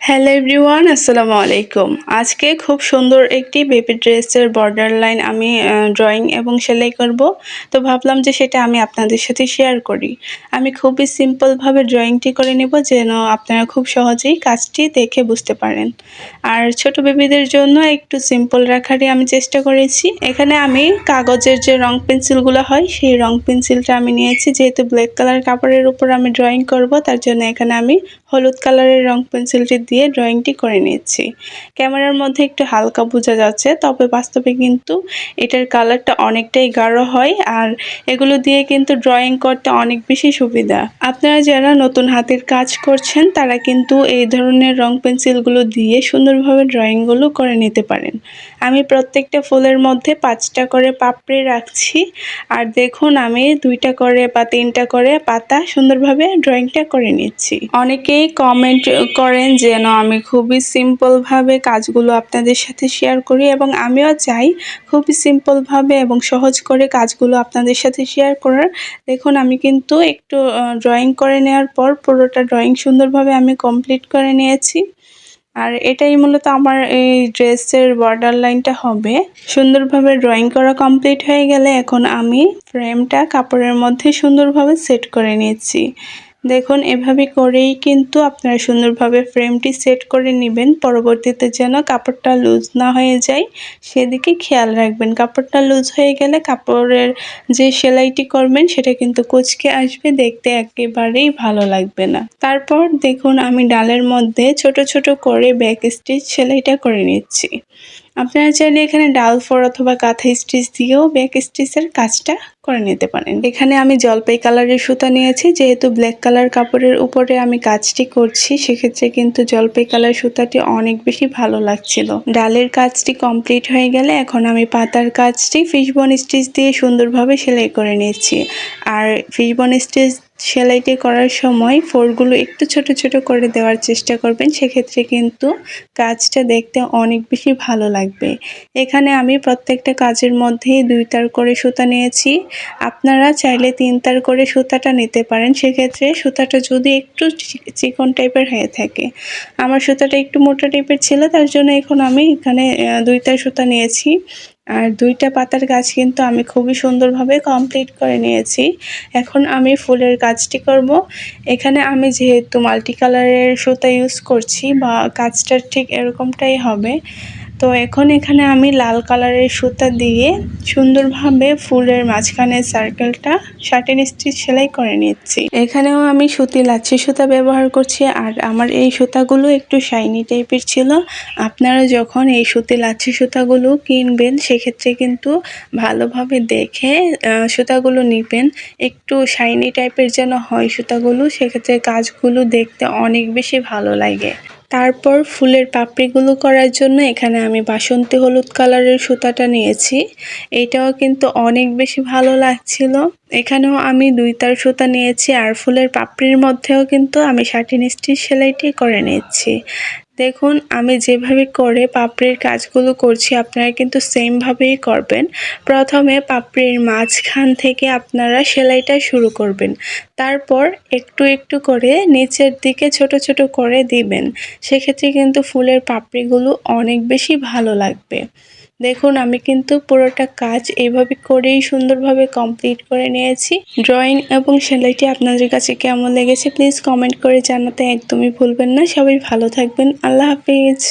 Hello everyone, আসসালামু আলাইকুম। আজকে খুব সুন্দর একটি বেবি ড্রেসের বর্ডার লাইন আমি ড্রয়িং এবং সেলাই করব। তো ভাবলাম যে সেটা আমি আপনাদের সাথে শেয়ার করি। আমি খুবই সিম্পলভাবে ড্রয়িংটি করে নেব যেন আপনারা খুব সহজেই কাজটি দেখে বুঝতে পারেন। আর ছোট বেবিদের জন্য একটু সিম্পল রাখারই আমি চেষ্টা করেছি। এখানে আমি কাগজের যে রং পেন্সিলগুলো হয় সেই রং পেন্সিলটা আমি নিয়েছি, যেহেতু ব্ল্যাক কালার কাপড়ের উপর আমি ড্রয়িং করব তার জন্য এখানে আমি হলুদ কালারের রং পেন্সিলটি দিয়ে ড্রয়িংটি করে নিচ্ছি। ক্যামেরার মধ্যে একটু হালকা বোঝা যাচ্ছে, তবে বাস্তবে কিন্তু এটার কালারটা অনেকটাই গাঢ় হয় আর এগুলো দিয়ে কিন্তু ড্রয়িং করতে অনেক বেশি সুবিধা। আপনারা যারা নতুন হাতের কাজ করছেন তারা কিন্তু এই ধরনের রং পেন্সিলগুলো দিয়ে সুন্দরভাবে ড্রয়িংগুলো করে নিতে পারেন। আমি প্রত্যেকটা ফুলের মধ্যে 5টা করে পাপড়ি রাখছি আর দেখুন আমি 2টা করে বা 3টা করে পাতা সুন্দরভাবে ড্রয়িংটা করে নিচ্ছি। অনেকেই কমেন্ট করেন যেন আমি খুবই সিম্পলভাবে কাজগুলো আপনাদের সাথে শেয়ার করি, এবং আমিও চাই খুবই সিম্পলভাবে এবং সহজ করে কাজগুলো আপনাদের সাথে শেয়ার করার। দেখুন আমি কিন্তু একটু ড্রয়িং করে নেওয়ার পর পুরোটা ড্রয়িং সুন্দরভাবে আমি কমপ্লিট করে নিয়েছি। আর এটাই মূলত আমার এই ড্রেসের বর্ডার লাইনটা হবে। সুন্দরভাবে ড্রয়িং করা কমপ্লিট হয়ে গেলে এখন আমি ফ্রেমটা কাপড়ের মধ্যে সুন্দরভাবে সেট করে নিচ্ছি। দেখুন এভাবে করেই কিন্তু আপনারা সুন্দরভাবে ফ্রেমটি সেট করে নেবেন। পরবর্তীতে যেন কাপড়টা লুজ না হয়ে যায় সেদিকে খেয়াল রাখবেন। কাপড়টা লুজ হয়ে গেলে কাপড়ের যে সেলাইটি করবেন সেটা কিন্তু কুঁচকে আসবে, দেখতে একেবারেই ভালো লাগবে না। তারপর দেখুন আমি ডালের মধ্যে ছোট ছোট করে ব্যাক স্টিচ সেলাইটা করে নিচ্ছি। আপনারা চাইলে এখানে ডাল ফোর অথবা কাঁথা স্টিচ দিয়েও ব্যাক স্টিচের কাজটা করে নিতে পারেন। এখানে আমি জলপাই কালারের সুতা নিয়েছি, যেহেতু ব্ল্যাক কালার কাপড়ের উপরে আমি কাজটি করছি সেক্ষেত্রে কিন্তু জলপাই কালার সুতাটি অনেক বেশি ভালো লাগছিল। ডালের কাজটি কমপ্লিট হয়ে গেলে এখন আমি পাতার কাজটি ফিশবোন স্টিচ দিয়ে সুন্দরভাবে সেলাই করে নিচ্ছি। আর ফিশবোন স্টিচ সেলাইটি করার সময় ফোরগুলো একটু ছোট ছোট করে দেওয়ার চেষ্টা করবেন, সেক্ষেত্রে কিন্তু কাজটা দেখতে অনেক বেশি ভালো লাগবে। এখানে আমি প্রত্যেকটা কাজের মধ্যেই 2 তার করে সুতা নিয়েছি। আপনারা চাইলে 3 তার করে সুতাটা নিতে পারেন, সেক্ষেত্রে সুতাটা যদি একটু চিকন টাইপের হয়ে থাকে। আমার সুতাটা একটু মোটা টাইপের ছিল তার জন্য এখন আমি এখানে 2 তার সুতা নিয়েছি। আর 2টা পাতার কাজ কিন্তু আমি খুবই সুন্দরভাবে কমপ্লিট করে নিয়েছি। এখন আমি ফুলের কাজটি করব। এখানে আমি যেহেতু মাল্টি কালারের সুতা ইউজ করছি বা কাজটা ঠিক এরকমটাই হবে, তো এখন এখানে আমি লাল কালারের সুতা দিয়ে সুন্দরভাবে ফুলের মাঝখানে সার্কেলটা শার্টিন স্টিচ সেলাই করে নিচ্ছি। এখানেও আমি সুতি লাচ্ছি সুতা ব্যবহার করছি আর আমার এই সুতাগুলো একটু শাইনি টাইপের ছিল। আপনারা যখন এই সুতি লাচ্ছি সুতাগুলো কিনবেন সেক্ষেত্রে কিন্তু ভালোভাবে দেখে সুতাগুলো নেবেন। একটু শাইনি টাইপের যেন হয় সুতাগুলো, সেক্ষেত্রে কাজগুলো দেখতে অনেক বেশি ভালো লাগে। তারপর ফুলের পাপড়িগুলো করার জন্য এখানে আমি বাসন্তী হলুদ কালারের সুতাটা নিয়েছি। এটাও কিন্তু অনেক বেশি ভালো লাগছিল। এখানেও আমি 2 তার সুতা নিয়েছি আর ফুলের পাপড়ির মধ্যেও কিন্তু আমি শার্টিন স্টিচ সেলাইটি করে নিচ্ছি। দেখুন আমি যেভাবে করে পাপড়ির কাজগুলো করছি আপনারা কিন্তু সেমভাবেই করবেন। প্রথমে পাপড়ির মাঝখান থেকে আপনারা সেলাইটা শুরু করবেন, তারপর একটু একটু করে নিচের দিকে ছোট ছোট করে দিবেন। সেক্ষেত্রে কিন্তু ফুলের পাপড়িগুলো অনেক বেশি ভালো লাগবে। দেখুন আমি কিন্তু পুরোটা কাজ এইভাবে করেই সুন্দরভাবে কমপ্লিট করে নিয়েছি। ড্রয়িং এবং সেলাইটি আপনাদের কাছে কেমন লেগেছে প্লিজ কমেন্ট করে জানাতে একদমই ভুলবেন না। সবাই ভালো থাকবেন। আল্লাহ হাফিজ।